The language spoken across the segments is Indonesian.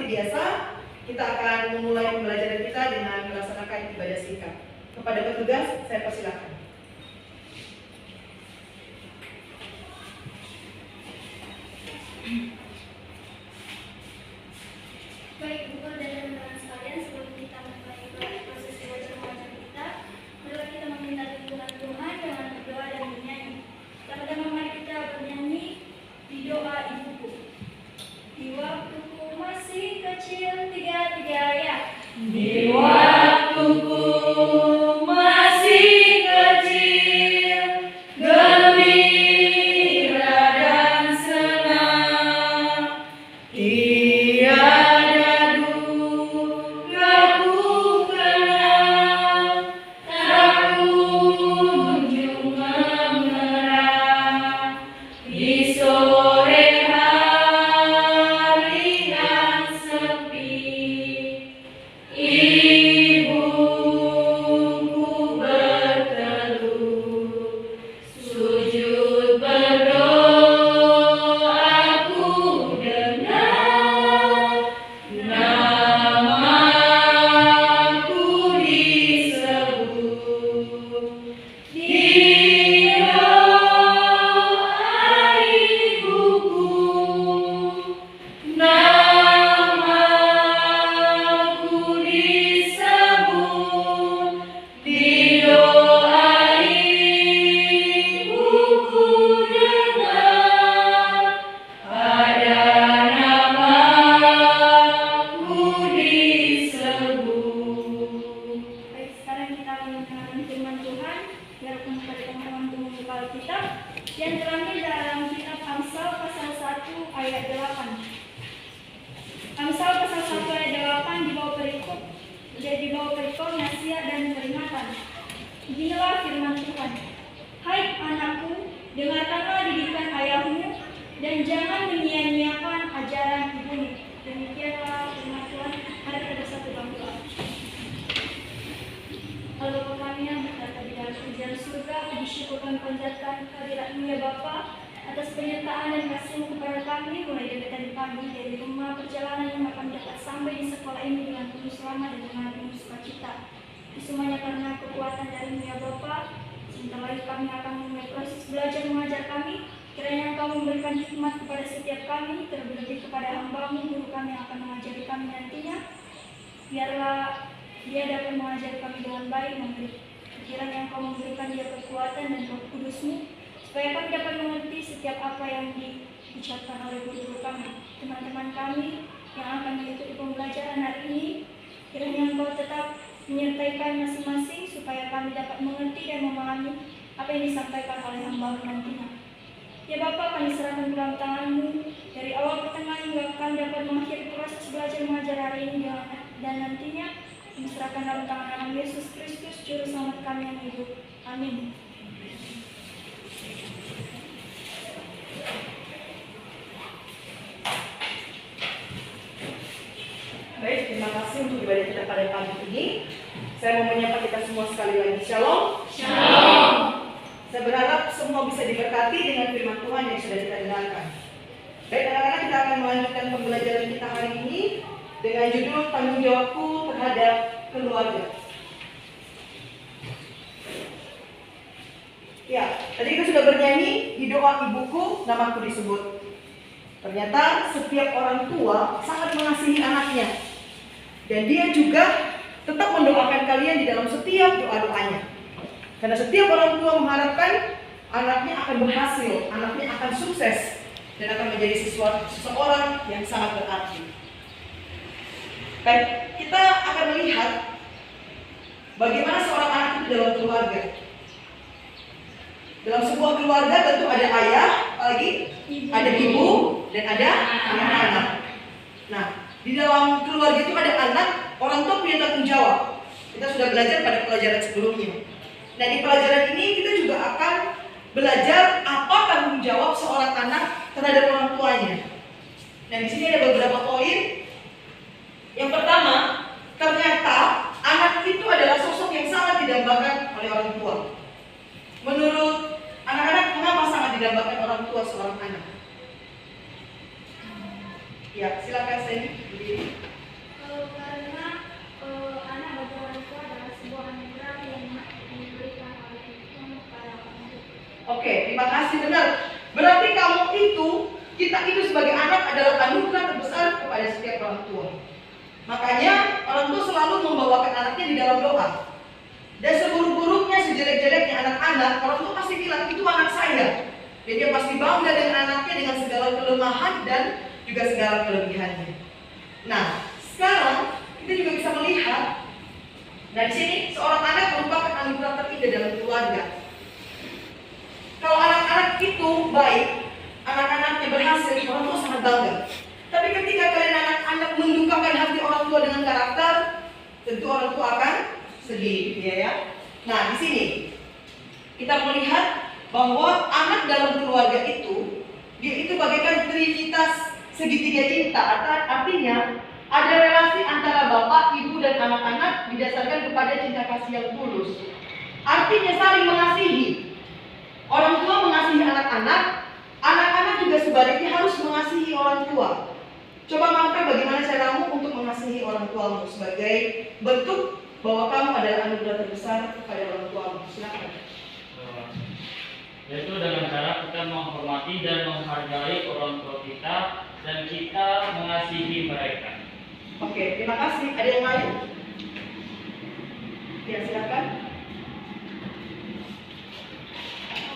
biasa, kita akan memulai pembelajaran kita dengan melaksanakan ibadah singkat. Kepada petugas, saya persilakan. Baik, Buku dan teman-teman sekalian, sebelum kita memulai proses belajar mengajar kita, marilah kita meminta tuntunan Tuhan dengan berdoa dan bernyanyi. Pertama, mari kita bernyanyi di doa ibuku. Di waktuku masih kecil, tiga ya. Di waktuku masih kecil, gembira dan senang, tiada duga ku kenal, tak kunjung mengenal di sore hari yang sepi. Ibuku berteduh, sujud berdoa, ku dengar namaku disebut. Di doa ibuku, namaku disebut. Di doa ibuku dengar, ada namaku disebut. Baik, sekarang kita akan mendengarkan firman Tuhan. Biarkan kepada teman-teman untuk membuka Alkitab yang terambil dalam kitab Amsal pasal 1 ayat 8. Amsal pasal 1 ayat 8 di bawah perikop nasihat dan peringatan. Beginilah firman Tuhan. Hai anakku, dengarkanlah didikan ayahmu dan jangan menyia-nyiakan ajaran ibumu. Demikianlah firman Tuhan. Mari kita bersatu berdoa. Halo Bapa kami yang berada di dalam kerajaan surga, puji syukur dan panjatkan kehadirat-Mu ya Bapa atas penyertaan dan kasih-Mu kepada kami mulai dari tadi pagi dari rumah perjalanan yang akan dapat sampai di sekolah ini dengan penuh selamat dan dengan penuh sukacita. Itu semuanya karena kekuatan dari-Mu ya Bapa. Sebentar lagi kami akan memulai proses belajar mengajar kami. Kiranya Engkau memberikan hikmat kepada setiap kami, terlebih kepada hamba-Mu, guru kami yang akan mengajari kami nantinya. Biarlah Dia dapat mengajar kami dengan baik, memberi pikiran yang Kau memberikan Dia kekuatan dan Roh Kudus-Mu, supaya kami dapat mengerti setiap apa yang diucapkan oleh guru-guru kami. Teman-teman kami yang akan mengikuti pembelajaran hari ini, kiranya Engkau tetap menyertai kami masing-masing, supaya kami dapat mengerti dan memahami apa yang disampaikan oleh hamba-Mu nantinya. Ya Bapa, kami serahkan ke dalam tangan-Mu, dari awal pertengahan hingga kami dapat mengakhiri proses belajar mengajar hari ini dan nantinya. Kami serahkan dalam tangan Yesus Kristus, Juru Selamat kami yang hidup. Amin. Baik, terima kasih untuk ibadah kita pada pagi ini. Saya mau menyapa kita semua sekali lagi. Shalom. Shalom. Saya berharap semua bisa diberkati dengan firman Tuhan yang sudah kita dengarkan. Baik, anak-anak, kita akan melanjutkan pembelajaran kita hari ini dengan judul tanggung jawabku terhadap keluarga. Ya, tadi kita sudah bernyanyi di doa ibuku, namaku disebut. Ternyata setiap orang tua sangat mengasihi anaknya. Dan dia juga tetap mendoakan kalian di dalam setiap doa-doanya. Karena setiap orang tua mengharapkan anaknya akan berhasil, anaknya akan sukses, dan akan menjadi seseorang yang sangat berarti. Baik, kita akan melihat bagaimana seorang anak itu dalam keluarga. Dalam sebuah keluarga tentu ada ayah, apalagi ada ibu, dan ada anak-anak. Nah, di dalam keluarga itu ada anak, orang tua punya tanggung jawab. Kita sudah belajar pada pelajaran sebelumnya. Nah, di pelajaran ini kita juga akan belajar apa tanggung jawab seorang anak terhadap orang tuanya. Nah, di sini ada beberapa poin. Yang pertama, ternyata anak itu adalah sosok yang sangat didambakan oleh orang tua. Menurut anak-anak, kenapa sangat didambakan orang tua seorang anak? Ya, silakan Seni. Karena anak bagi orang tua adalah sebuah anugerah yang diberikan oleh Tuhan kepada orang tua. Oke, terima kasih, benar. Berarti kamu kita itu sebagai anak adalah anugerah terbesar kepada setiap orang tua. Makanya orang tua selalu membawakan anaknya di dalam doa. Dan seburuk-buruknya, sejelek-jeleknya anak-anak, orang tua pasti bilang, itu anak saya. Dan dia pasti bangga dengan anaknya dengan segala kelemahan dan juga segala kelebihannya. Nah, sekarang kita juga bisa melihat, nah di sini seorang anak merupakan anugerah terindah dalam keluarga. Kalau anak-anak itu baik, anak-anaknya berhasil, orang tua sangat bangga. Tapi ketika kalian anak-anak mendukakan hati orang tua dengan karakter, tentu orang tua akan sedih, ya. Nah, di sini kita melihat bahwa anak dalam keluarga itu, dia itu bagaikan trinitas segitiga cinta. Artinya ada relasi antara bapak, ibu, dan anak-anak didasarkan kepada cinta kasih yang tulus. Artinya saling mengasihi. Orang tua mengasihi anak-anak, anak-anak juga sebaliknya harus mengasihi orang tua. Coba Manfred, bagaimana caramu untuk mengasihi orang tuamu sebagai bentuk bahwa kamu adalah anugerah terbesar kepada orang tuamu? Silakan. Yaitu dengan cara kita menghormati dan menghargai orang tua kita dan kita mengasihi mereka. Oke, terima kasih. Ada yang lain? Ya, silakan.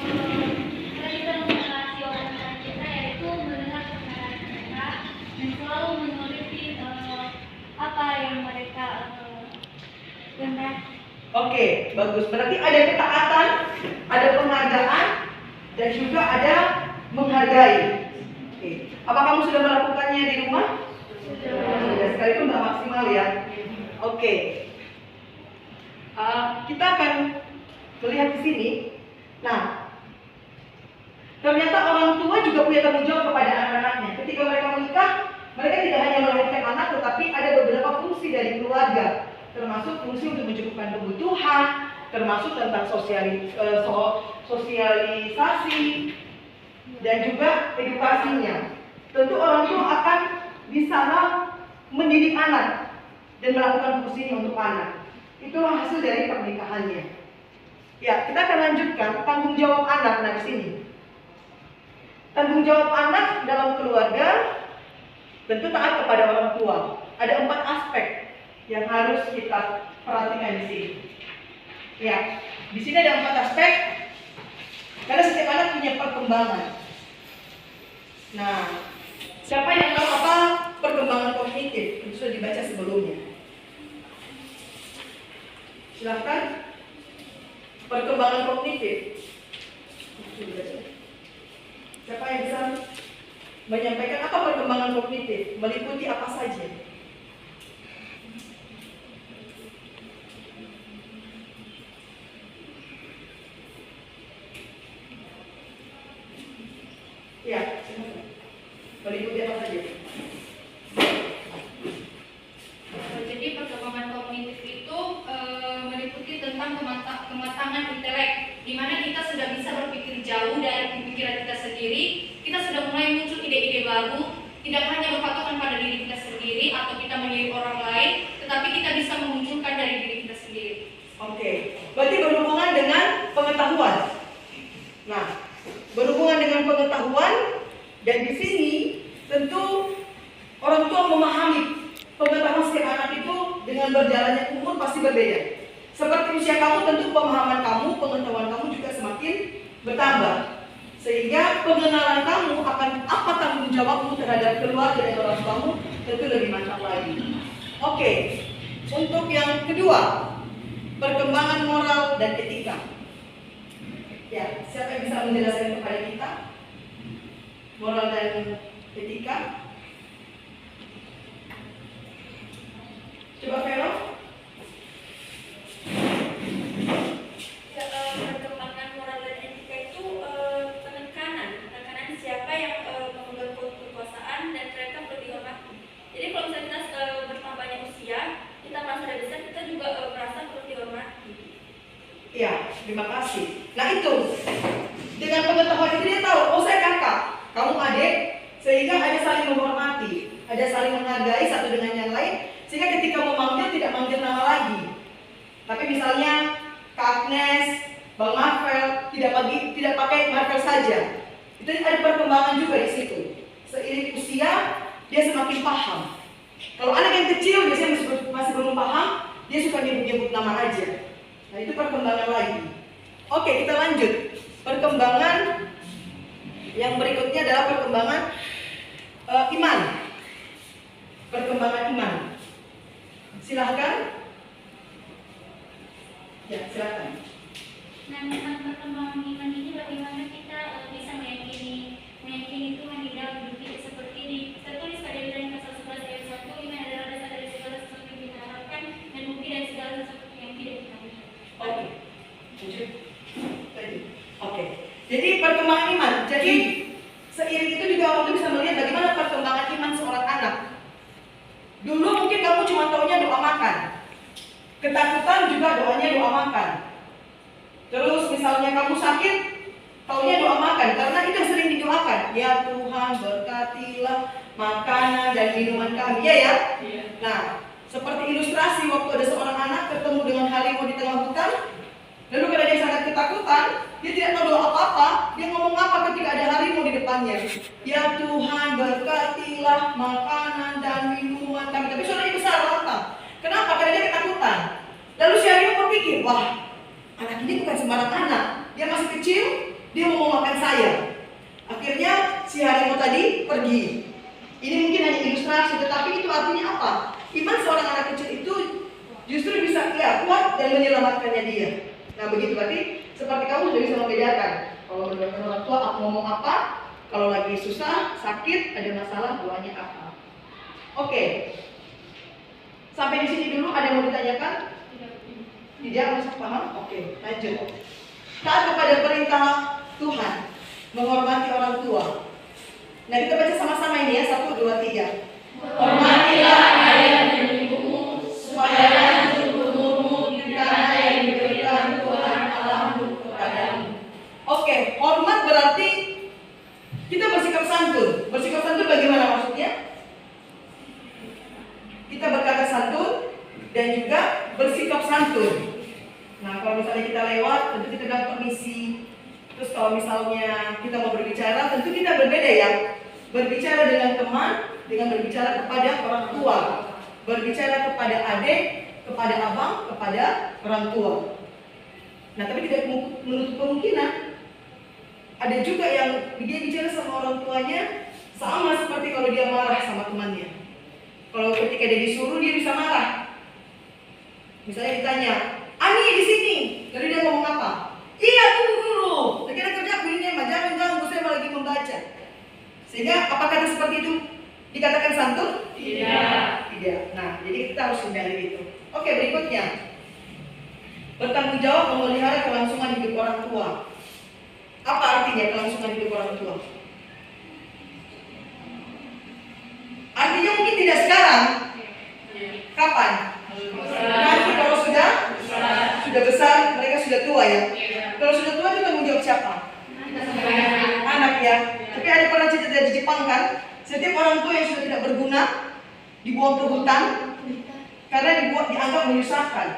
Kita mengasihi orang tua kita yaitu mendengar perkataan mereka dan selalu menuruti apa yang mereka dengar. Oke, bagus. Berarti ada ketaatan, ada penghargaan, dan juga ada menghargai. Oke. Apa kamu sudah melakukannya di rumah? Sudah. Sekalipun nggak maksimal ya. Oke. Kita akan melihat di sini. Nah, ternyata orang tua juga punya tanggung jawab kepada anak-anaknya. Ketika mereka menikah, mereka tidak hanya melahirkan anak, tetapi ada beberapa fungsi dari keluarga, termasuk fungsi untuk mencukupkan kebutuhan, termasuk tentang sosialisasi dan juga edukasinya. Tentu orang tua akan di sana mendidik anak dan melakukan fungsinya untuk anak. Itulah hasil dari pernikahannya. Ya, kita akan lanjutkan tanggung jawab anak. Nah, di sini tanggung jawab anak dalam keluarga tentu taat kepada orang tua. Ada 4 aspek yang harus kita perhatikan di sini. Ya, di sini ada 4 aspek karena setiap anak punya perkembangan. Nah, siapa yang tahu apa perkembangan kognitif? Itu sudah dibaca sebelumnya. Silahkan. Perkembangan kognitif. Siapa yang bisa menyampaikan apa perkembangan kognitif? Meliputi apa saja? Ya, silakan. Meliputi apa saja? Jadi perkembangan kognitif itu meliputi tentang kematangan intelek, di mana kita sudah bisa berpikir jauh dari pemikiran kita sendiri. Kita sudah mulai muncul ide-ide baru, tidak hanya berpatokan pada diri kita sendiri atau kita meniru orang lain, tetapi kita bisa memunculkan dari diri kita sendiri. Oke, berarti berhubungan dengan pengetahuan. Nah, berhubungan dengan pengetahuan, dan di sini tentu orang tua memahami pengetahuan setiap anak itu dengan berjalannya umur pasti berbeda. Seperti usia kamu, tentu pemahaman kamu, pengetahuan kamu juga semakin bertambah. Sehingga pengenalan kamu akan apa tanggung jawabmu terhadap keluarga dan orang tuamu tentu lebih mantap lagi. Oke, untuk yang kedua, perkembangan moral dan etika. Ya, siapa yang bisa menjelaskan kepada kita moral dan etika? Coba Vero. Perkembangan moral dan etika itu penekanan siapa yang memegang kekuasaan dan mereka perlu dihormati. Jadi kalau misalnya kita bertambahnya usia, kita merasa sudah besar, kita juga merasa perlu dihormati. Ya, terima kasih. Nah itu, dengan pengetahuan itu dia tahu, oh saya kakak, kamu adik, sehingga ada saling menghormati. ada saling menghargai satu dengan yang lain, sehingga ketika memanggil tidak manggil nama lagi. Tapi misalnya Kak Agnes, Bang Marvel tidak pakai Marvel saja. Itu ada perkembangan juga di situ. Seiring usia dia semakin paham. Kalau anak yang kecil biasanya masih belum paham, dia suka nyebut-nyebut nama aja. Nah itu perkembangan lagi. Oke, kita lanjut. Perkembangan yang berikutnya adalah perkembangan iman. Perkembangan iman. Silahkan. Ya, silahkan. Nah, tentang perkembangan iman ini bagaimana kita bisa meyakini Tuhan di dalam hidup kita seperti ini. Tertulis pada Ibrani pasal 11 ayat 1, iman adalah dasar dari segala sesuatu yang kita harapkan dan bukti dari segala sesuatu yang tidak kita lihat. Oke. Oke. Jadi perkembangan iman. Jadi seiring itu juga orang itu bisa melihat bagaimana perkembangan iman seorang anak. Dulu mungkin kamu cuma taunya doa makan. Ketakutan juga doanya doa makan. Terus misalnya kamu sakit, taunya doa makan karena itu yang sering didoakan. Ya Tuhan, berkatilah makanan dan minuman kami. Ya ya. Nah, seperti ilustrasi waktu ada seorang anak ketemu dengan harimau di tengah hutan, lalu karena dia sangat ketakutan, dia tidak tahu doa apa-apa, dia ngomong apa ketika ada harimau di depannya. Ya Tuhan, berkatilah makanan dan minuman kami. Tapi suaranya besar lantang. Kenapa? Karena dia ketakutan. Lalu si harimau berpikir, wah, anak ini bukan sembarang anak. Dia masih kecil, dia mau makan saya. Akhirnya si harimau tadi pergi. Ini mungkin hanya ilustrasi, tetapi itu artinya apa? Iman seorang anak kecil itu justru bisa kuat dan menyelamatkannya dia. Nah begitu, berarti seperti kamu sudah bisa membedakan. Kalau mendoakan orang tua, aku ngomong apa? Kalau lagi susah, sakit, ada masalah, doanya apa? Oke. Sampai di sini dulu, ada yang mau ditanyakan? Tidak, masih paham? Oke, lanjut. Taat kepada perintah Tuhan, menghormati orang tua. Nah kita baca sama-sama ini ya, 1, 2, 3. Hormatilah ayah dan ibumu, supaya lanjut umurmu di tanah yang diberikan Tuhan Allahmu kepadamu. Oke, hormat berarti kita bersikap santun. Bersikap santun bagaimana maksudnya? Kita berkata santun dan juga bersikap santun. Nah kalau misalnya kita lewat, tentu kita bilang permisi. Terus kalau misalnya kita mau berbicara, tentu kita berbeda ya. Berbicara dengan teman, dengan berbicara kepada orang tua. Berbicara kepada adik, kepada abang, kepada orang tua. Nah tapi tidak menutup kemungkinan ada juga yang dia bicara sama orang tuanya sama seperti kalau dia marah sama temannya. Kalau ketika dia disuruh, dia bisa marah. Misalnya ditanya, Ani di sini, lalu dia ngomong apa? Iya, tunggu dulu. Lagi ada kerja aku ini, jangan ganggu, saya lagi membaca. Sehingga apa kata seperti itu dikatakan santun? Tidak. Nah, jadi kita harus hindari itu. Oke, berikutnya. Bertanggung jawab memelihara kelangsungan hidup orang tua. Apa artinya kelangsungan hidup orang tua? Artinya mungkin tidak sekarang. Kapan? Nanti kalau sudah besar, mereka sudah tua ya. Kalau sudah tua itu tanggung jawab siapa? Anak ya. Tapi ada pernah cerita di Jepang kan, setiap orang tua yang sudah tidak berguna dibuang ke hutan karena dianggap menyusahkan.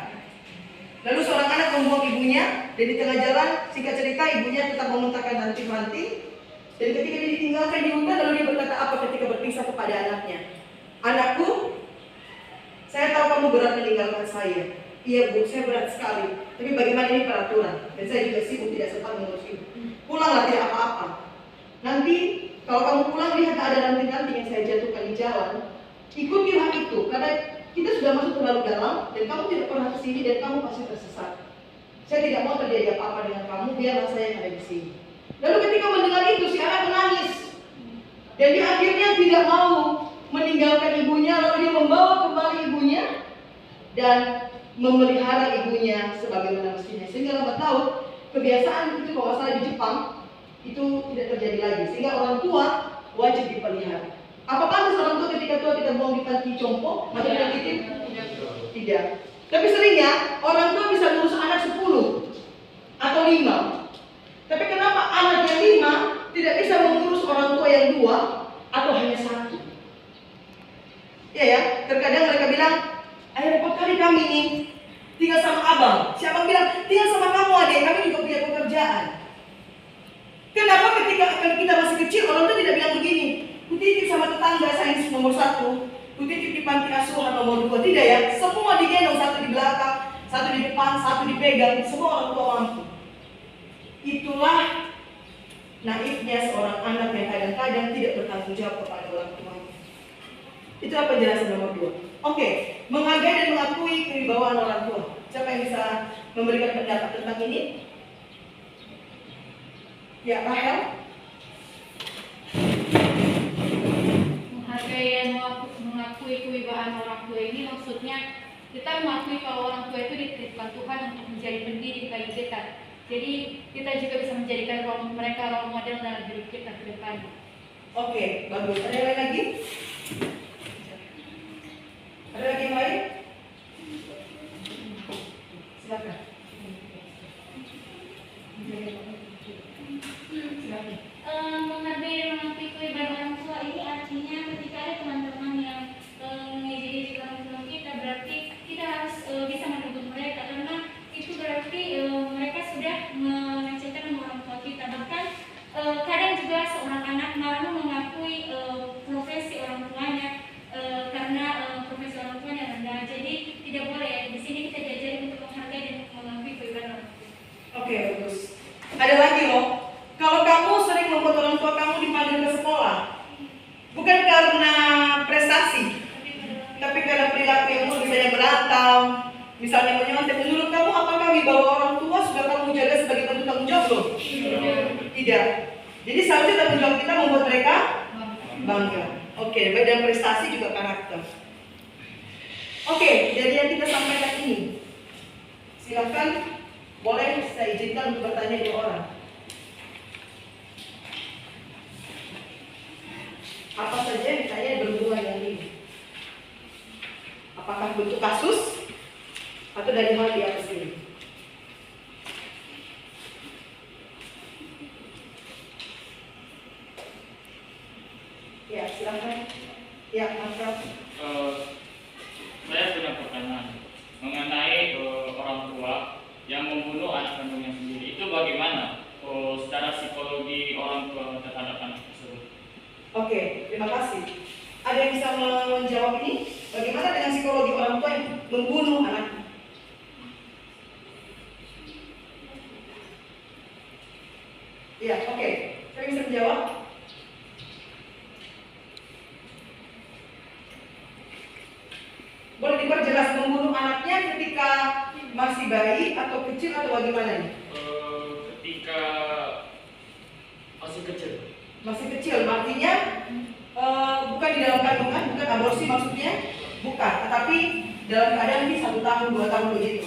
Lalu seorang anak membuang ibunya dan di tengah jalan, singkat cerita ibunya tetap memuntahkan ranting-ranting. Dan ketika dia ditinggalkan di hutan, lalu dia berkata apa ketika berpisah kepada anaknya? Anakku, saya tahu kamu berat meninggalkan saya. Iya bu, saya berat sekali. Tapi bagaimana ini peraturan? Dan saya juga sibuk tidak sempat mengurus ibu. Pulanglah tidak apa-apa. Nanti kalau kamu pulang lihat ada ranting-ranting yang saya jatuhkan di jalan. Ikutilah itu, karena kita sudah masuk terlalu dalam dan kamu tidak pernah kesini dan kamu pasti tersesat. Saya tidak mau terjadi apa-apa dengan kamu, biarlah saya yang ada di sini. Lalu ketika mendengar itu si anak menangis dan dia akhirnya tidak mau meninggalkan ibunya, lalu dia membawa kembali ibunya dan memelihara ibunya sebagaimana mestinya. Sehingga lambat laun kebiasaan itu kalau masalah di Jepang itu tidak terjadi lagi. Sehingga orang tua wajib dipelihara. Apa pantas orang tua ketika tua kita buang di panti jompo atau kita titip? Tidak. Tapi seringnya orang tua bisa ngurus anak 10 atau 5. Tapi kenapa anak yang 5 tidak bisa mengurus orang tua yang 2 atau hanya 1? Iya ya, terkadang mereka bilang, "Ayo repot kali kami nih, tinggal sama abang." Si abang bilang, "Tinggal sama kamu adek, kami juga punya pekerjaan." Kenapa ketika kita masih kecil, orang tuh tidak bilang begini, "Kutitip sama tetangga sains nomor 1, kutitip di panti asuhan nomor 2." Tidak ya, semua digendong, satu di belakang, satu di depan, satu dipegang, semua orang tua mampu. Itulah naifnya seorang anak yang kadang-kadang tidak bertanggung jawab kepada orang tuanya. Itulah penjelasan nomor 2. Oke, menghargai dan mengakui kewibawaan orang tua. Siapa yang bisa memberikan pendapat tentang ini? Ya, Rahel. Menghargai dan mengakui kewibawaan orang tua ini maksudnya kita mengakui kalau orang tua itu dititipkan Tuhan untuk menjadi pendidik bagi kita. Jadi kita juga bisa menjadikan mereka role model dalam hidup kita ke depan. Oke, bagus. Ada yang lain lagi? Ada lagi yang lain? Silakan. Silakan. Menghargai dan mengakui kewibawaan orang tua ini artinya ketika ada teman-teman yang mengejek orang tua kita, berarti kita harus bisa menegur mereka, karena itu berarti mereka sudah melecehkan nama orang tua kita. Bahkan kadang juga seorang anak malu mengakui profesi orang tuanya karena profesi orang tuanya rendah. Jadi tidak boleh ya. Di sini kita diajari untuk menghargai dan mengakui kewibawaan orang tua. Oke, bagus. Ada lagi loh. Kalau kamu sering membuat orang tua kamu dipanggil ke sekolah, bukan karena prestasi, tapi karena perilaku yang buruk, misalnya berantem, misalnya menyontek, menurut kamu apakah wibawa orang tua sudah kamu jaga sebagai bentuk tanggung jawab loh? Tidak. Jadi seharusnya tanggung jawab kita membuat mereka bangga. Oke, baik dan prestasi juga karakter. Oke, dari yang kita sampaikan ini, silakan boleh saya izinkan untuk bertanya 2 orang. Apa saja yang ditanya berhubungan dengan ini? Apakah bentuk kasus atau dari hal di atas ini? Ya, silakan. Ya, Mas Raf. Saya punya pertanyaan mengenai orang tua yang membunuh anak kandungnya sendiri. Itu bagaimana secara psikologi orang tua terhadap anak tersebut? Oke, terima kasih. Ada yang bisa menjawab ini? Bagaimana dengan psikologi orang tua yang membunuh anaknya? Ya, oke. Saya bisa menjawab. Boleh diperjelas membunuh anaknya ketika masih bayi atau kecil atau bagaimana nih? Ketika masih kecil. Masih kecil, artinya bukan di dalam kandungan, bukan aborsi maksudnya, bukan, tetapi dalam keadaan ini 1 tahun, 2 tahun begitu.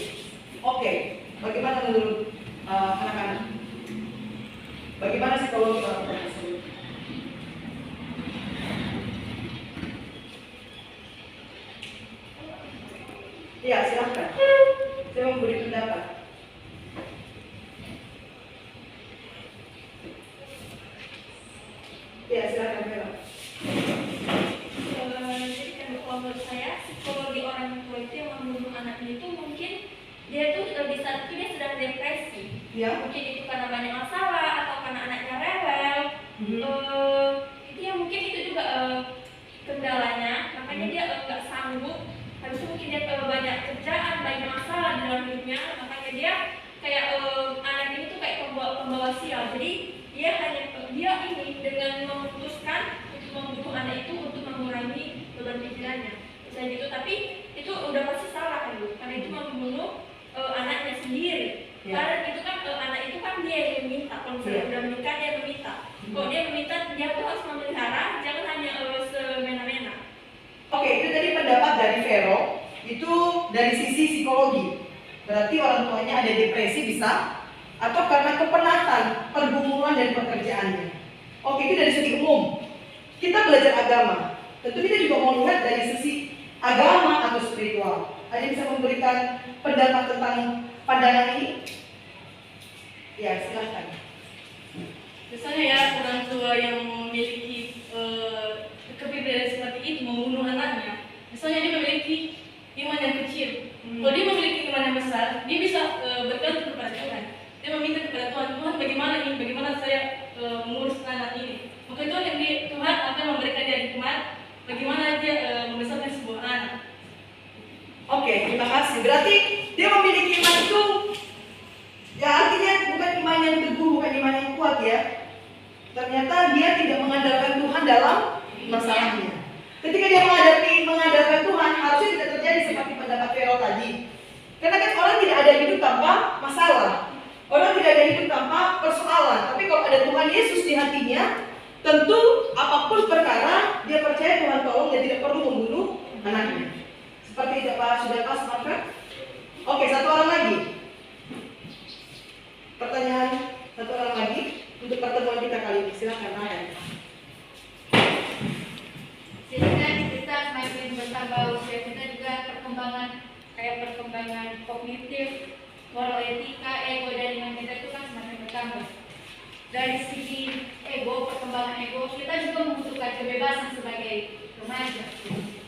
Oke, bagaimana menurut anak-anak? Bagaimana psikologi orang tua tersebut? Ya, silahkan. Saya mau beri pendapat. Ya, silakan Bella. Jadi kalau menurut saya psikologi orang tua itu yang membunuh anaknya itu mungkin dia tuh di saat itu dia sedang depresi. Ya. Mungkin itu karena banyak masalah atau karena anaknya rewel. Itu ya mungkin itu juga kendalanya. Makanya dia nggak sanggup. Habis itu mungkin dia banyak kerjaan, banyak masalah di dalam hidupnya. Makanya dia kayak anak ini tuh kayak pembawa sial. Jadi dia ini dengan memutuskan untuk membunuh anak itu untuk mengurangi beban pikirannya. Misalnya gitu, tapi itu udah pasti salah kan Bu? Karena itu membunuh anaknya sendiri. Ya. Karena itu kan anak itu kan dia yang meminta. Kalau misalnya udah menikah dia meminta. Kalau dia meminta dia tuh harus memelihara, jangan hanya semena-mena. Oke, itu tadi pendapat dari Vero. Itu dari sisi psikologi. Berarti orang tuanya ada depresi bisa, atau karena kepenatan, pergumulan dan pekerjaannya. Oke, itu dari segi umum. Kita belajar agama. Tentu kita juga mau lihat dari sisi agama atau spiritual. Ada yang bisa memberikan pendapat tentang pandangan ini? Ya, silahkan. Misalnya ya orang tua yang memiliki kepribadian seperti itu membunuh anaknya, Misalnya dia memiliki iman yang kecil. Kalau dia memiliki iman yang besar, dia bisa bergantung kepada Tuhan. Dia meminta kepada Tuhan, Tuhan bagaimana saya mengurus anak ini. Maka Tuhan akan memberikan dia hikmat bagaimana dia membesarkan sebuah anak. Oke, terima kasih. Berarti dia memiliki iman itu, ya artinya bukan iman yang teguh, bukan iman yang kuat ya. Ternyata dia tidak mengandalkan Tuhan dalam masalahnya. Ketika dia mengandalkan Tuhan, harusnya tidak terjadi seperti pendapat Vero tadi. Karena kan orang tidak ada hidup tanpa masalah. Orang tidak ada hidup tanpa persoalan. Tapi kalau ada Tuhan Yesus di hatinya, tentu apapun perkara, dia percaya Tuhan tolong dan tidak perlu membunuh anaknya. Seperti itu Pak, sudah pas Marka? Oke, satu orang lagi. Pertanyaan satu orang lagi untuk pertemuan kita kali ini. Silakan Ayan. Jadi kan kita semakin bertambah usia kita juga perkembangan kognitif, moral etika, ego dan iman kita itu kan semakin bertambah. Dari segi ego, perkembangan ego, kita juga membutuhkan kebebasan sebagai remaja.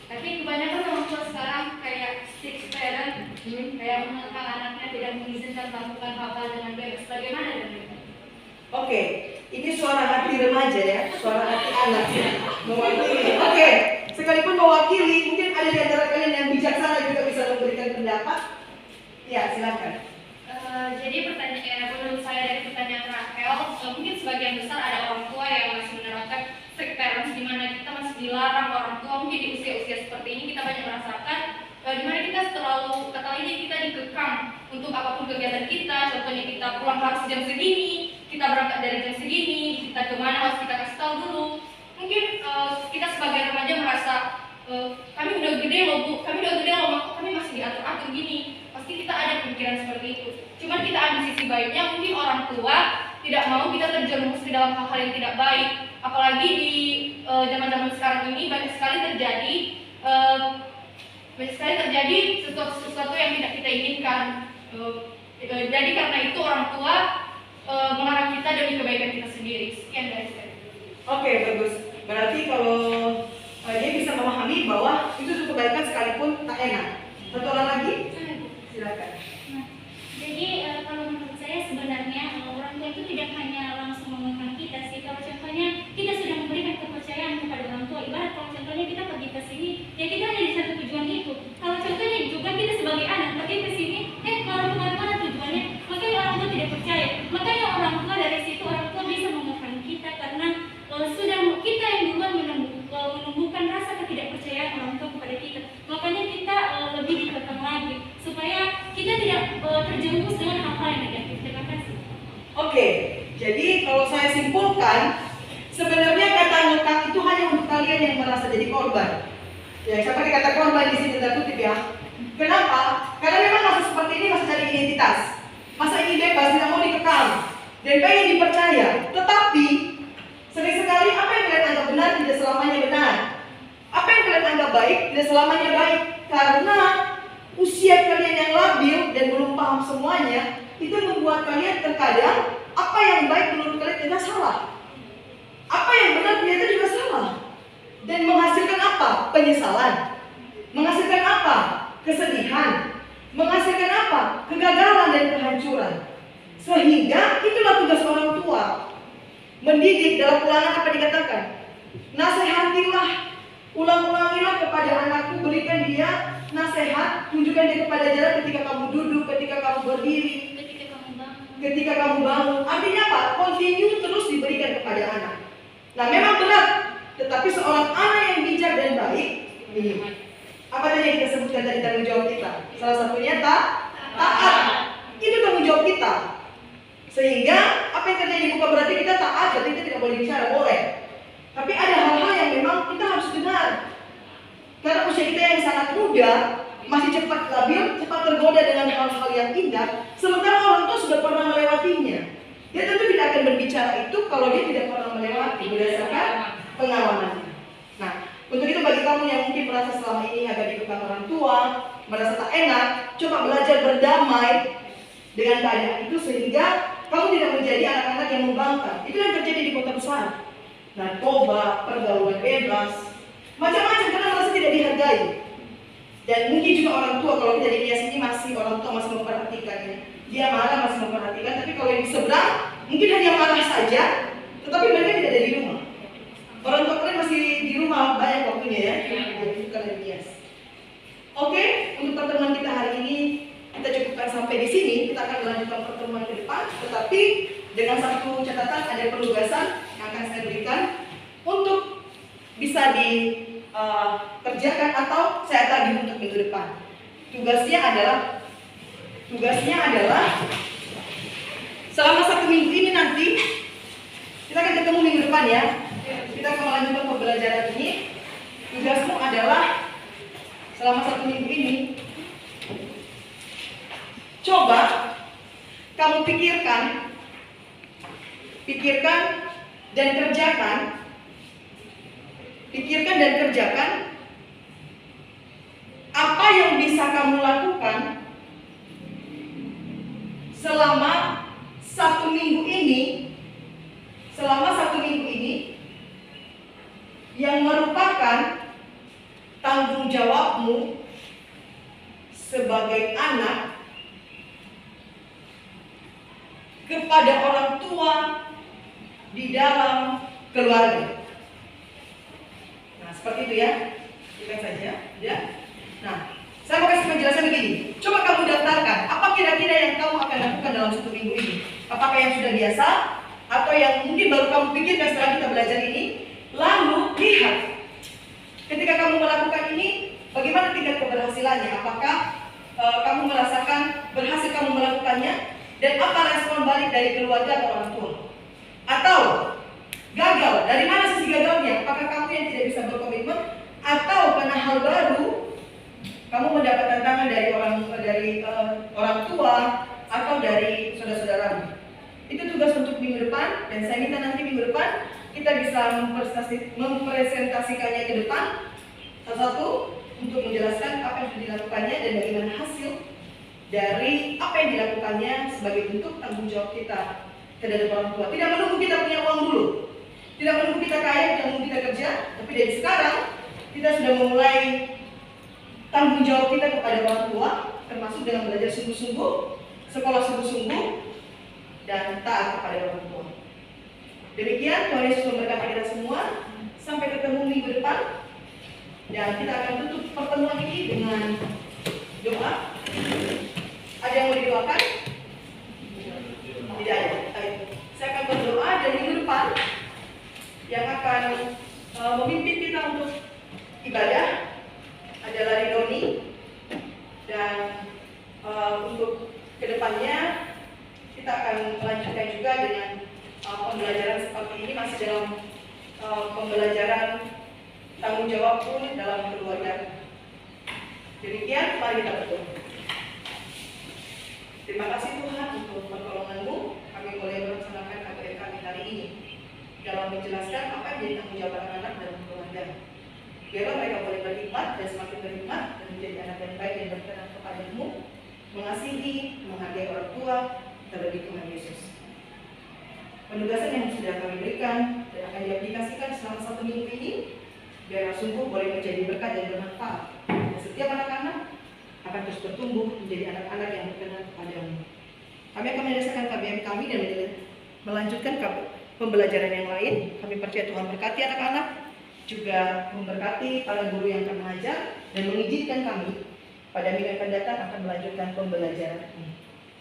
Tapi kebanyakan orang tua sekarang kayak strict parent, kayak mengekang anaknya, tidak mengizinkan melakukan hal-hal dengan bebas. Bagaimana dengan itu? Oke, ini suara hati remaja ya, suara hati anak mewakili. Oke, sekalipun mewakili, mungkin ada di antara kalian yang bijaksana juga bisa memberikan pendapat. Ya, silakan. Jadi menurut saya dari pertanyaan Raquel, mungkin sebagian besar ada orang tua yang masih menerapkan strict parents, di mana kita masih dilarang orang tua. Mungkin di usia-usia seperti ini kita banyak merasakan di mana kita terlalu, kata ini kita dikekang untuk apapun kegiatan kita. Contohnya kita pulang harus jam segini, kita berangkat dari jam segini, kita kemana harus kita kasih tahu dulu. Mungkin kita sebagai remaja merasa kami udah gede loh bu, kami masih diatur-atur gini. Pasti kita ada pemikiran seperti itu. Cuman kita ambil sisi baiknya, mungkin orang tua tidak mau kita terjerumus di dalam hal-hal yang tidak baik. Apalagi di zaman-zaman sekarang ini banyak sekali terjadi sesuatu yang tidak kita inginkan. Jadi karena itu orang tua melarang kita demi kebaikan kita sendiri. Sekian dari saya. Oke, bagus. Berarti kalau dia bisa memahami bahwa itu kebaikan sekalipun tak enak. Satu orang lagi? Silakan. Nah, jadi kalau menurut saya sebenarnya orang tua itu tidak hanya langsung mengekang kita sih. Kalau contohnya kita sudah memberikan kepercayaan kepada orang tua, ibarat kalau contohnya kita pergi ke sini, ya kita hanya di satu tujuan itu. Kalau contohnya juga kita sebagai anak pergi ke sini, kalau kemana-mana tujuannya, makanya orang tua tidak percaya. Makanya orang tua dari situ orang tua bisa mengekang kita karena sudah kita yang duluan menumbuhkan rasa ketidakpercayaan orang tua kepada kita. Makanya kita lebih dikekang lagi supaya kita tidak terjerumus dengan hal-hal yang negatif. Terima kasih. Oke, jadi kalau saya simpulkan, sebenarnya kata ngekang itu hanya untuk kalian yang merasa jadi korban. Ya, saya pakai kata korban di sini tanda kutip ya. Kenapa? Karena memang masa seperti ini masih cari identitas, masa ini bebas, tidak mau dikekang dan pengen dipercaya. Tetapi sering sekali apa yang kalian anggap benar tidak selamanya benar. Apa yang kalian anggap baik tidak selamanya baik, karena usia kalian yang labil dan belum paham semuanya itu membuat kalian terkadang apa yang baik menurut kalian ternyata salah, apa yang benar ternyata juga salah, dan menghasilkan apa? Penyesalan, menghasilkan apa? Kesedihan, menghasilkan apa? Kegagalan dan kehancuran. Sehingga itulah tugas orang tua, mendidik. Dalam Ulangan apa dikatakan? Nasihatilah, ulang-ulangilah kepada anakku, berikan dia nasihat, tunjukkan dia kepada jalan ketika kamu duduk, ketika kamu berdiri, ketika kamu bangun. Artinya apa? Continue terus diberikan kepada anak. Nah, memang berat, tetapi seorang anak yang bijak dan baik, ini apa tadi yang kita sebutkan dari tanggung jawab kita? Salah satunya taat. Itu tanggung jawab kita. Sehingga apa yang terjadi bukan berarti kita taat, berarti kita tidak boleh bicara, boleh. Tapi ada hal-hal yang memang kita harus dengar. Karena usia kita yang sangat muda, masih cepat labil, cepat tergoda dengan hal-hal yang indah, sementara orang tua sudah pernah melewatinya. Dia tentu tidak akan berbicara itu kalau dia tidak pernah melewati berdasarkan pengalamannya. Nah, untuk itu bagi kamu yang mungkin merasa selama ini agak dikekang orang tua, merasa tak enak, coba belajar berdamai dengan keadaan itu sehingga kamu tidak menjadi anak-anak yang membangkang. Itu yang terjadi di kota besar. Narkoba, pergaulan bebas, macam-macam karena merasa tidak dihargai. Dan mungkin juga orang tua, kalau kita di Nias ini masih orang tua masih memperhatikan ya. Dia marah masih memperhatikan, tapi kalau yang di seberang mungkin hanya marah saja, tetapi mereka tidak ada di rumah. Orang tua kalian masih di rumah banyak waktunya ya, itu karena Nias. Oke, untuk pertemuan kita hari ini kita cukupkan sampai di sini. Kita akan melanjutkan pertemuan ke depan, tetapi dengan satu catatan, ada penugasan yang akan saya berikan untuk bisa dikerjakan atau saya tagih untuk minggu depan. Tugasnya adalah selama 1 minggu ini nanti kita akan ketemu minggu depan ya. Kita akan melanjutkan pembelajaran ini. Tugasmu adalah selama 1 minggu ini coba kamu pikirkan dan kerjakan apa yang bisa kamu lakukan selama 1 minggu ini yang merupakan tanggung jawabmu sebagai anak kepada orang tua di dalam keluarga. Nah, seperti itu ya. Kita saja, ya. Nah, saya mau kasih penjelasan begini. Coba kamu daftarkan, apa kira-kira yang kamu akan lakukan dalam 1 minggu ini? Apakah yang sudah biasa atau yang mungkin baru kamu pikirkan setelah kita belajar ini? Lalu lihat, ketika kamu melakukan ini, bagaimana tingkat keberhasilannya? Apakah kamu merasakan berhasil kamu melakukannya? Dan apa respon balik dari keluarga atau orang tua? Atau gagal? Dari mana sisi gagalnya? Apakah kamu yang tidak bisa berkomitmen? Atau karena hal baru kamu mendapat tantangan dari orang tua atau dari saudara-saudaramu? Itu tugas untuk minggu depan, dan saya minta nanti minggu depan kita bisa mempresentasikannya ke depan satu-satu untuk menjelaskan apa yang sudah dilakukannya dan bagaimana hasil dari apa yang dilakukannya sebagai bentuk tanggung jawab kita terhadap orang tua. Tidak menunggu kita punya uang dulu, tidak menunggu kita kaya, tidak menunggu kita kerja, tapi dari sekarang kita sudah memulai tanggung jawab kita kepada orang tua, termasuk dengan belajar sungguh-sungguh, sekolah sungguh-sungguh, dan taat kepada orang tua. Demikian, Tuhan Yesus memberkati kita semua. Sampai ketemu minggu depan, dan kita akan tutup pertemuan ini dengan doa. Ada yang mau didoakan? Tidak ada. Saya akan berdoa, dan minggu depan yang akan memimpin kita untuk ibadah adalah Ridoni, dan untuk kedepannya kita akan melanjutkan juga dengan pembelajaran seperti ini, masih dalam pembelajaran tanggung jawab pun dalam keluarga. Demikian, mari kita berdoa. Terima kasih Tuhan untuk pertolongan-Mu. Kami boleh melaksanakan KBR kami hari ini dalam menjelaskan apa yang menjadi tanggung jawab anak-anak dalam keluarga. Biarlah mereka boleh berhikmat dan semakin berhikmat dan menjadi anak yang baik dan berkenan kepada-Mu, mengasihi, menghargai orang tua, terlebih Tuhan Yesus. Penugasan yang sudah kami berikan dan akan diaplikasikan selama 1 minggu ini, biarlah sungguh boleh menjadi berkat dan bermanfaat. Dan setiap anak-anak akan terus bertumbuh menjadi anak-anak yang berkenan kepada-Mu. Kami akan menyelesaikan KBM kami dan melanjutkan pembelajaran yang lain. Kami percaya Tuhan berkati anak-anak, juga memberkati para guru yang akan mengajar, dan mengizinkan kami pada minggu yang akan datang akan melanjutkan pembelajaran ini.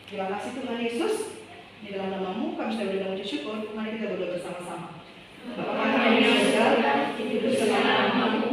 Terima kasih Tuhan Yesus. Di dalam nama-Mu kami sudah mengucap syukur. Mari kita berdoa bersama-sama. Bapa kami yang di surga, dikuduskanlah namamu.